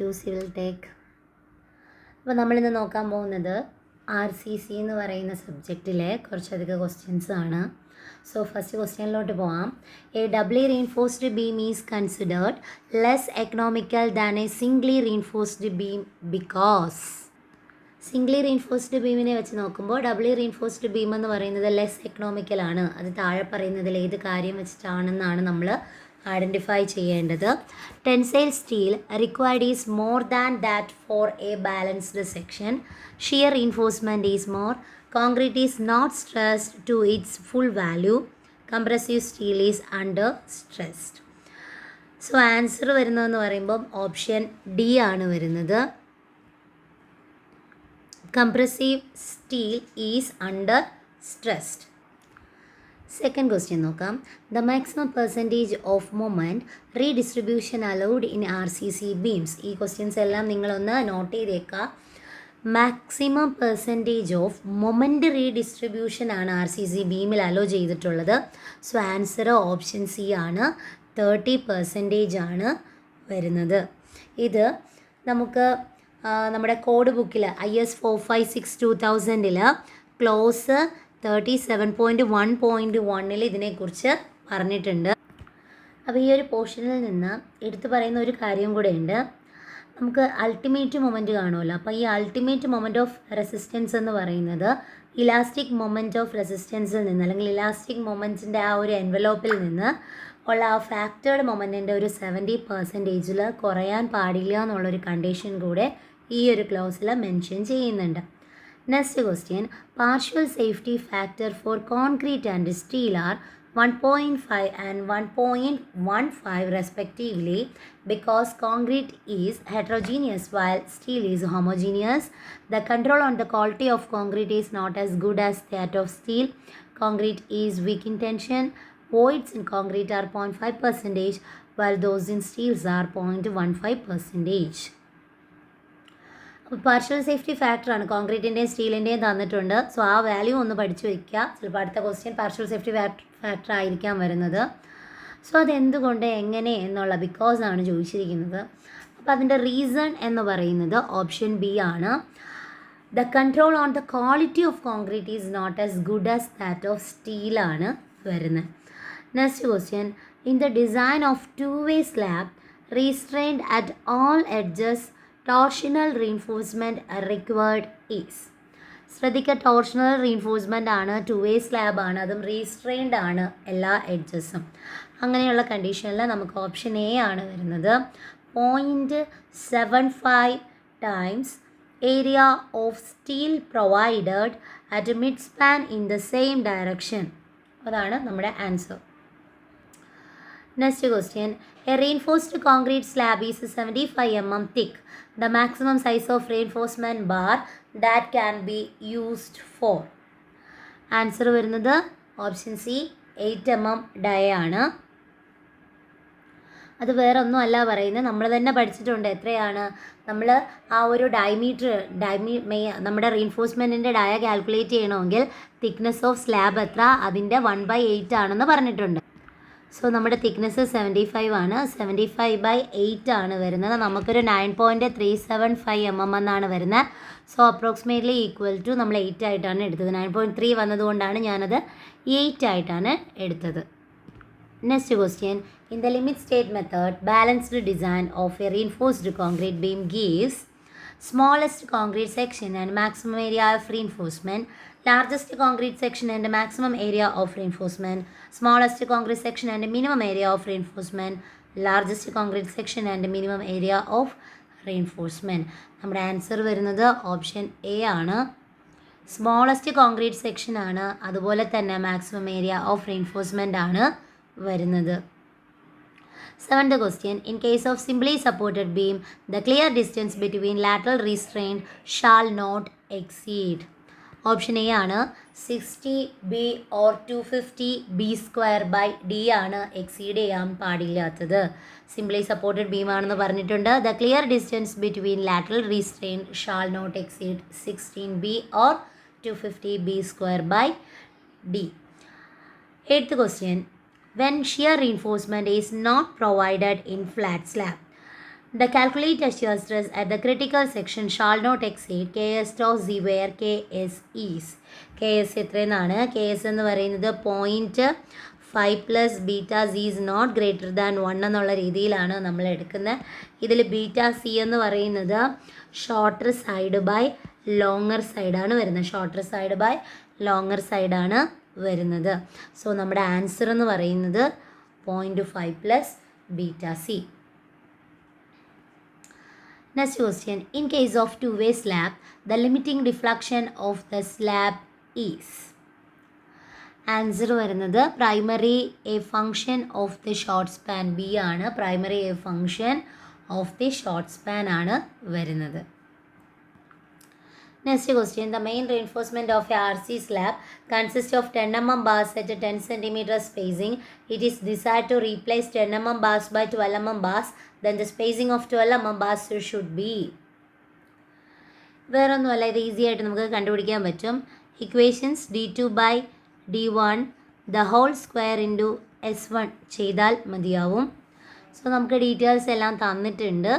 To civil tech. അപ്പോൾ നമ്മളിന്ന് നോക്കാൻ പോകുന്നത് RCC എന്ന് പറയുന്ന സബ്ജക്റ്റിലെ കുറച്ചധികം ക്വസ്റ്റ്യൻസ് ആണ്. സോ ഫസ്റ്റ് ക്വസ്റ്റ്യനിലോട്ട് പോകാം. A doubly reinforced beam is considered less economical than a singly reinforced beam because. Singly reinforced ബീമിനെ വെച്ച് നോക്കുമ്പോൾ ഡബ്ലി റീൻഫോഴ്സ്ഡ് ബീം എന്ന് പറയുന്നത് ലെസ് എക്കണോമിക്കലാണ്. അത് താഴെ പറയുന്നതിൽ ഏത് കാര്യം വെച്ചിട്ടാണെന്നാണ് നമ്മൾ ഐഡൻറ്റിഫൈ ചെയ്യേണ്ടത്. Tensile steel required is more than that for a balanced section. Shear reinforcement is more. Concrete is not stressed to its full value. Compressive steel is under stressed. So answer വരുന്നതെന്ന് പറയുമ്പം option D ആണ് വരുന്നത്. Compressive steel is under stressed. Second question നോക്കാം. The maximum percentage of moment redistribution allowed in RCC beams. ഈ questions എല്ലാം നിങ്ങളൊന്ന് not ചെയ്തേക്കുക. Maximum percentage of moment redistribution ആണ് RCC ബീമിൽ അലോ ചെയ്തിട്ടുള്ളത്. സോ ആൻസർ ഓപ്ഷൻ സി ആണ്. 30% ആണ് വരുന്നത്. ഇത് നമുക്ക് നമ്മുടെ കോഡ് ബുക്കിൽ IS 456/2000 ക്ലോസ് 37.1.1 ഇതിനെക്കുറിച്ച് പറഞ്ഞിട്ടുണ്ട്. അപ്പോൾ ഈ ഒരു പോർഷനിൽ നിന്ന് എടുത്തു പറയുന്ന ഒരു കാര്യം കൂടെ ഉണ്ട്. നമുക്ക് അൾട്ടിമേറ്റ് മൊമെൻറ്റ് കാണുമല്ലോ. അപ്പോൾ ഈ അൾട്ടിമേറ്റ് മൊമെൻറ്റ് ഓഫ് റെസിസ്റ്റൻസ് എന്ന് പറയുന്നത് ഇലാസ്റ്റിക് മൊമെൻറ്റ് ഓഫ് റെസിസ്റ്റൻസിൽ നിന്ന് അല്ലെങ്കിൽ ഇലാസ്റ്റിക് മൊമെൻറ്റിൻ്റെ ആ ഒരു എൻവലോപ്പിൽ നിന്ന് ഉള്ള ആ ഫാക്ടേർഡ് മൊമെൻറ്റിൻ്റെ ഒരു 70% കുറയാൻ പാടില്ല എന്നുള്ളൊരു കണ്ടീഷൻ കൂടെ ഈ ഒരു ക്ലോസിൽ മെൻഷൻ ചെയ്യുന്നുണ്ട്. Next question. Partial safety factor for concrete and steel are 1.5 and 1.15 respectively because concrete is heterogeneous while steel is homogeneous. The control on the quality of concrete is not as good as that of steel. Concrete is weak in tension. Voids in concrete are 0.5% while those in steels are 0.15%. Partial safety ഫാക്ടറാണ് കോൺക്രീറ്റിൻ്റെയും സ്റ്റീലിൻ്റെയും തന്നിട്ടുണ്ട്. So ആ value ഒന്ന് പഠിച്ചു വയ്ക്കുക. ചിലപ്പോൾ അടുത്ത question partial safety factor ആയിരിക്കാം വരുന്നത്. സോ അതെന്തുകൊണ്ട് എങ്ങനെ എന്നുള്ള ബിക്കോസ് ആണ് ചോദിച്ചിരിക്കുന്നത്. അപ്പോൾ അതിൻ്റെ റീസൺ എന്ന് പറയുന്നത് ഓപ്ഷൻ ബി ആണ്. The control on the quality of concrete is not as good as that of സ്റ്റീലാണ് വരുന്നത്. Next question. In the design of two-way slab restrained at all edges torsional reinforcement required is. ശ്രദ്ധിക്കുക, torsional reinforcement ആണ്, two-way slab ആണ്, അതും restrained ആണ് എല്ലാ എഡ്ജസും. അങ്ങനെയുള്ള കണ്ടീഷനിൽ നമുക്ക് ഓപ്ഷൻ എ ആണ് വരുന്നത്. 0.75 times area of steel provided at mid span in the same direction. അതാണ് നമ്മുടെ answer. Next question. A reinforced concrete slab is 75 mm thick. The maximum size of reinforcement bar that can be used for. Answer വരുന്നത് option C 8 mm ഡയ ആണ്. അത് വേറെ ഒന്നും അല്ല പറയുന്നത്, നമ്മൾ തന്നെ പഠിച്ചിട്ടുണ്ട്. എത്രയാണ് നമ്മൾ ആ ഒരു നമ്മുടെ റീൻഫോഴ്സ്മെൻറ്റിൻ്റെ ഡയ കാൽക്കുലേറ്റ് ചെയ്യണമെങ്കിൽ തിക്നെസ് ഓഫ് സ്ലാബ് എത്ര, അതിൻ്റെ 1/8 ആണെന്ന് പറഞ്ഞിട്ടുണ്ട്. സോ നമ്മുടെ തിക്നെസ് 75 ആണ്. 75/8 ആണ് വരുന്നത്. നമുക്കൊരു 9.375 mm എന്നാണ് വരുന്നത്. സോ അപ്രോക്സിമേറ്റ്ലി ഈക്വൽ ടു നമ്മൾ 8 ആയിട്ടാണ് എടുത്തത്. 9.3 വന്നതുകൊണ്ടാണ് ഞാനത് 8 ആയിട്ടാണ് എടുത്തത്. Next question. In the limit state method balanced design of A reinforced concrete beam gives smallest concrete section and maximum area of reinforcement, largest concrete section and maximum area of reinforcement, smallest concrete section and minimum area of reinforcement, largest concrete section and minimum area of reinforcement. നമ്മുടെ answer വരുന്നത് option A ആണ്. Smallest concrete section ആണ്, അതുപോലെ തന്നെ maximum area of reinforcement ആണ് വരുന്നത്. Seventh question. In case of simply supported beam, the clear distance between lateral restraint shall not exceed. Option A ആണ് 60B or 250B²/D ആണ് exceed ചെയ്യാൻ പാടില്ലാത്തത്. സിംപ്ലി സപ്പോർട്ടഡ് ബീം ആണെന്ന് പറഞ്ഞിട്ടുണ്ട്. The clear distance between lateral restraint shall not exceed 16B or 250B²/D. Eighth question. When shear reinforcement is not provided in flat slab, The calculated shear stress at the critical section shall not exceed Ks tau z where Ks is. Ks എത്രയെന്നാണ്? Ks എന്ന് പറയുന്നത് 0.5 plus beta C is not greater than 1 എന്നുള്ള രീതിയിലാണ് നമ്മൾ എടുക്കുന്നത്. ഇതിൽ beta C എന്ന് പറയുന്നത് shorter side by longer സൈഡാണ് വരുന്നത്. ഷോർട്ടർ സൈഡ് ബൈ ലോങ്ങർ സൈഡാണ് വരുന്നത്. സോ നമ്മുടെ ആൻസർ എന്ന് പറയുന്നത് 0.5 plus beta C. Next question. In case of two-way slab, the limiting deflection of the slab is. Answer വരുന്നത് primary a function of the short span B ആണ്. Primary a function of the short span ആണ് വരുന്നത്. Next question. The main reinforcement of a RC slab consists of 10 mm bars at a 10 cm spacing. It is desired to replace 10 mm bars by 12 mm bars. Then the spacing of 12 mm bars should be. വേറൊന്നുമല്ല, ഇത് easy ആയിട്ട് നമുക്ക് കണ്ടുപിടിക്കാൻ പറ്റും. Equations d2 by d1 the whole square into s1 ചെയ്താൽ മതിയാവും. So നമുക്ക് details എല്ലാം തന്നിട്ടുണ്ട്.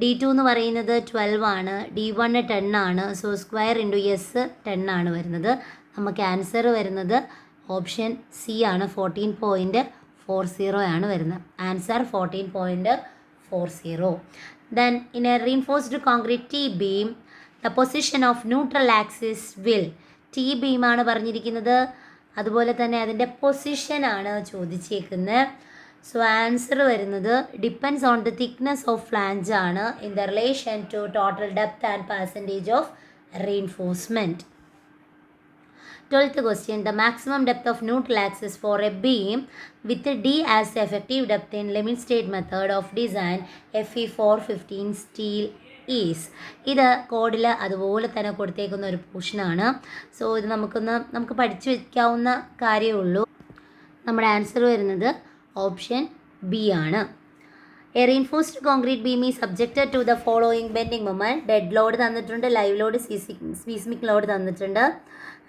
d2 എന്ന് പറയുന്നത് 12 ആണ്, d1 10 ആണ്. സോ സ്ക്വയർ ഇൻറ്റു എസ് 10 ആണ് വരുന്നത്. നമുക്ക് ആൻസർ വരുന്നത് ഓപ്ഷൻ സി ആണ്, 14.40 ആണ് വരുന്നത്. Answer 14.40. Then in a reinforced concrete T-beam, the position of neutral axis will. T-beam ആണ് പറഞ്ഞിരിക്കുന്നത്, അതുപോലെ തന്നെ അതിൻ്റെ പൊസിഷനാണ് ചോദിച്ചേക്കുന്നത്. സോ ആൻസർ വരുന്നത് depends on the thickness of flange ആണ് in the relation to total depth and percentage of reinforcement. 12th question. The maximum depth of neutral axis for a beam with D as the effective depth in limit state method of design FE 415 steel is. ഇത് കോഡിൽ അതുപോലെ തന്നെ കൊടുത്തേക്കുന്ന ഒരു പോർഷനാണ്. So ഇത് നമുക്ക് പഠിച്ചു വയ്ക്കാവുന്ന കാര്യമേ ഉള്ളൂ. നമ്മുടെ ആൻസർ വരുന്നത് ഓപ്ഷൻ ബി ആണ്. A reinforced concrete beam is subjected to the following bending moment. Dead load തന്നിട്ടുണ്ട്, ലൈവ് ലോഡ്, സീസ്മിക് ലോഡ് തന്നിട്ടുണ്ട്.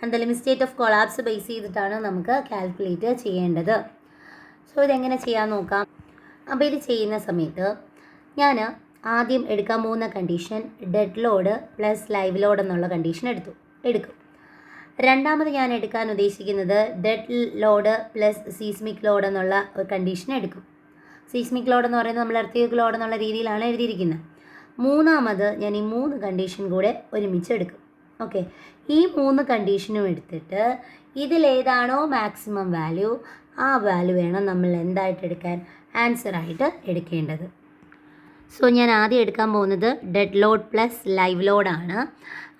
And the limit state of collapse base ചെയ്തിട്ടാണ് നമുക്ക് കാൽക്കുലേറ്റ് ചെയ്യേണ്ടത്. സോ ഇതെങ്ങനെ ചെയ്യാൻ നോക്കാം. അപ്പോൾ ഇത് ചെയ്യുന്ന സമയത്ത് ഞാൻ ആദ്യം എടുക്കാൻ പോകുന്ന condition dead load plus live load എന്നുള്ള കണ്ടീഷൻ എടുക്കും. രണ്ടാമത് ഞാൻ എടുക്കാൻ ഉദ്ദേശിക്കുന്നത് dead load plus seismic load എന്നുള്ള ഒരു കണ്ടീഷൻ എടുക്കും. സീസ്മിക് ലോഡ് എന്ന് പറയുന്നത് നമ്മൾ എർത്തിയോക്ക് ലോഡ് എന്നുള്ള രീതിയിലാണ് എഴുതിയിരിക്കുന്നത്. മൂന്നാമത് ഞാൻ ഈ 3 കണ്ടീഷൻ കൂടെ ഒരുമിച്ച് എടുക്കും. ഓക്കെ, ഈ 3 കണ്ടീഷനും എടുത്തിട്ട് ഇതിലേതാണോ മാക്സിമം വാല്യൂ ആ വാല്യൂ വേണം നമ്മൾ എന്തായിട്ട് എടുക്കാൻ, ആൻസറായിട്ട് എടുക്കേണ്ടത്. സോ ഞാൻ ആദ്യം എടുക്കാൻ പോകുന്നത് ഡെഡ് ലോഡ് പ്ലസ് ലൈവ് ലോഡാണ്.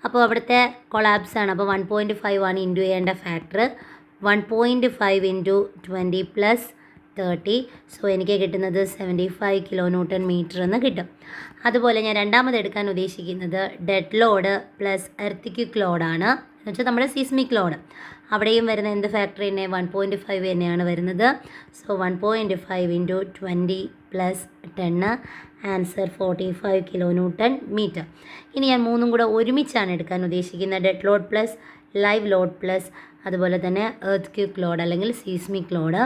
അപ്പോൾ അവിടുത്തെ കൊളാപ്സ് ആണ്. അപ്പോൾ 1.5 ആണ് ഇൻറ്റു ചെയ്യേണ്ട ഫാക്ടർ. 1.5 into 20 plus 30. സോ എനിക്ക് കിട്ടുന്നത് 75 kN എന്ന് കിട്ടും. അതുപോലെ ഞാൻ രണ്ടാമത് എടുക്കാൻ ഉദ്ദേശിക്കുന്നത് ഡെഡ് ലോഡ് പ്ലസ് എർത്തിക്വിക് ലോഡാണ്, എന്ന് വെച്ചാൽ നമ്മുടെ സീസ്മിക് ലോഡ്. അവിടെയും വരുന്ന എന്ത് ഫാക്ടർ തന്നെ 1.5 തന്നെയാണ് വരുന്നത്. So 1.5 into 20 plus 10, answer 45 kN. ഇനി ഞാൻ 3 കൂടെ ഒരുമിച്ചാണ് എടുക്കാൻ ഉദ്ദേശിക്കുന്നത്. Dead load plus live load plus അതുപോലെ തന്നെ എർത്ത് ലോഡ് അല്ലെങ്കിൽ സീസ്മിക് ലോഡ്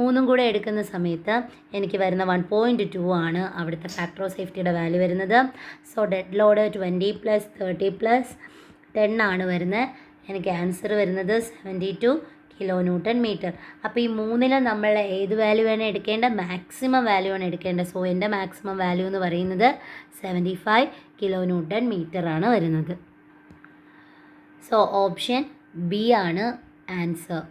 3 കൂടെ എടുക്കുന്ന സമയത്ത് എനിക്ക് വരുന്ന 1.2 ആണ് അവിടുത്തെ ഫാക്ടർ ഓഫ് സേഫ്റ്റിയുടെ വാല്യൂ വരുന്നത്. So dead load 20 plus 30 plus 10 ആണ് വരുന്നത്. എനിക്ക് ആൻസർ വരുന്നത് 72 kN. അപ്പോൾ ഈ 3-ൽ നമ്മൾ ഏത് വാല്യൂ ആണ് എടുക്കേണ്ടത്, മാക്സിമം വാല്യൂ ആണ് എടുക്കേണ്ടത്. സോ എൻ്റെ മാക്സിമം വാല്യൂ എന്ന് പറയുന്നത് 75 kN ആണ് വരുന്നത്. സോ ഓപ്ഷൻ ബി ആണ് answer.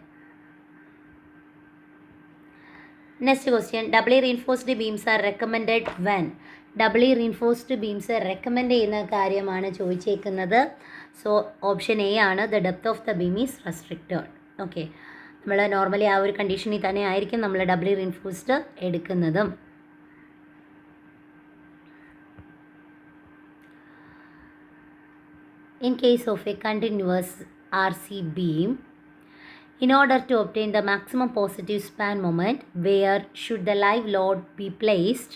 Next question. Doubly reinforced beams are recommended when. Doubly reinforced beams recommend ചെയ്യുന്ന കാര്യമാണ് ചോദിച്ചേക്കുന്നത്. സോ ഓപ്ഷൻ എ ആണ്, the depth of the beam is restricted. Okay, നമ്മൾ നോർമലി ആ ഒരു കണ്ടീഷനിൽ തന്നെ ആയിരിക്കും നമ്മൾ ഡബിളി റീൻഫോഴ്സ്ഡ് എടുക്കുന്നതും. In case of a continuous RC beam, in order to obtain the maximum positive span moment, where should the live load be placed?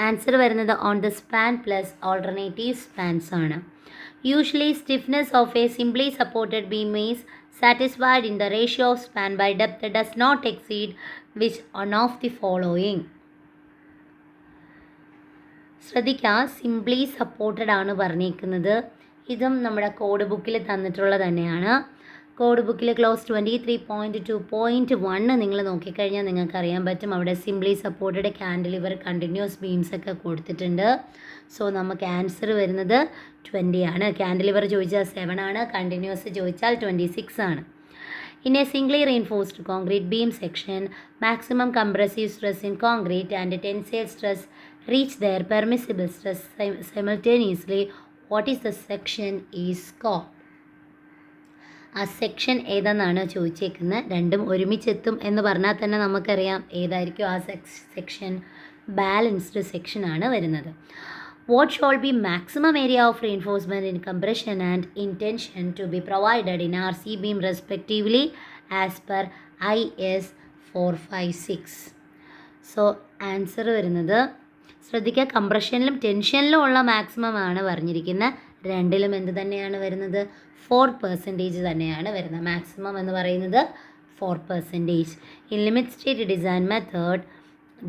Answer വരുന്നത് on the span plus alternative spans ആണ്. Usually stiffness of a simply supported beam is satisfied in the ratio of span by depth that does not exceed which one of the following. ശ്രദ്ധിക്കുക, simply supported ആണ് പറഞ്ഞിരിക്കുന്നത്. ഇതും നമ്മുടെ code ബുക്കിൽ തന്നിട്ടുള്ളത് തന്നെയാണ്. Code ബുക്കിൽ ക്ലോസ് 23.2.1 നിങ്ങൾ നോക്കിക്കഴിഞ്ഞാൽ നിങ്ങൾക്ക് അറിയാൻ പറ്റും. അവിടെ simply supported cantilever continuous beams ഒക്കെ കൊടുത്തിട്ടുണ്ട്. സോ നമുക്ക് ആൻസർ വരുന്നത് 20 ആണ്. കാൻഡിലിവർ ചോദിച്ചാൽ 7 ആണ്, കണ്ടിന്യൂസ് ചോദിച്ചാൽ 26 ആണ്. In a singly reinforced concrete beam section, maximum compressive stress in concrete and tensile stress reach their permissible stress simultaneously. What is the section is called? ആ സെക്ഷൻ ഏതെന്നാണ് ചോദിച്ചേക്കുന്നത്. രണ്ടും ഒരുമിച്ചെത്തും എന്ന് പറഞ്ഞാൽ തന്നെ നമുക്കറിയാം ഏതായിരിക്കും ആ സെക്ഷൻ. ബാലൻസ്ഡ് സെക്ഷനാണ് വരുന്നത്. What shall be maximum area of reinforcement in compression and in tension to be provided in RC beam respectively as per IS 456? So answer വരുന്നത് ശ്രദ്ധിക്കുക, കംപ്രഷനിലും ടെൻഷനിലും ഉള്ള മാക്സിമം ആണ് പറഞ്ഞിരിക്കുന്നത്. രണ്ടിലും എന്ത് തന്നെയാണ് വരുന്നത്? 4% തന്നെയാണ് വരുന്നത്. മാക്സിമം എന്ന് പറയുന്നത് 4%. In limit state design method,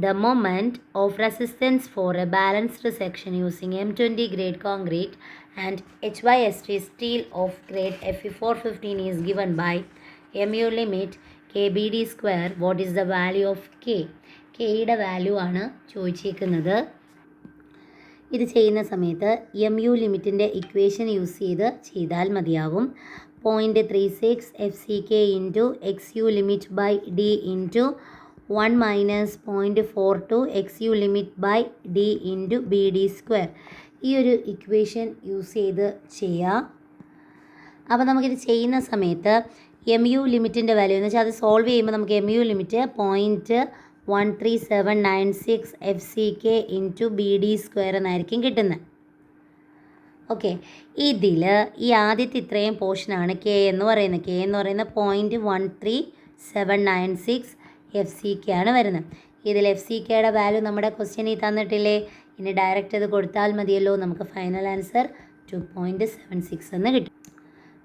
the moment of resistance for a balanced section using M20 grade concrete and HYST steel of grade Fe415 is given by mu limit KBD square. What is the value of K? Kയുടെ value ആണ് ചോദിച്ചിരിക്കുന്നത്. ഇത് ചെയ്യുന്ന സമയത്ത് MU ലിമിറ്റിൻ്റെ equation use ചെയ്താൽ മതിയാവും. 0.36 FCK into XU limit by D into 1 minus 0.42 XU limit by D into BD square. ഈ ഒരു ഇക്വേഷൻ യൂസ് ചെയ്ത് ചെയ്യാം. അപ്പോൾ നമുക്കിത് ചെയ്യുന്ന സമയത്ത് MU ലിമിറ്റിൻ്റെ വാല്യൂ എന്ന് വെച്ചാൽ അത് സോൾവ് ചെയ്യുമ്പോൾ നമുക്ക് MU limit 0.13796 FCK into BD square എന്നായിരിക്കും കിട്ടുന്നത്. ഓക്കെ, ഇതിൽ ഈ ആദ്യത്തെ ഇത്രയും പോർഷനാണ് K എന്ന് പറയുന്നത്. K എന്ന് പറയുന്നത് 0.13796 FCK ആണ് വരുന്നത്. ഇതിൽ FCKയുടെ വാല്യൂ നമ്മുടെ ക്വസ്റ്റ്യനിൽ തന്നിട്ടില്ലേ? ഇനി ഡയറക്റ്റ് ഇത് കൊടുത്താൽ മതിയല്ലോ. നമുക്ക് ഫൈനൽ ആൻസർ 2.76 എന്ന് കിട്ടും.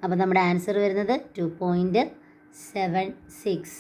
അപ്പോൾ നമ്മുടെ ആൻസർ വരുന്നത് 2.76.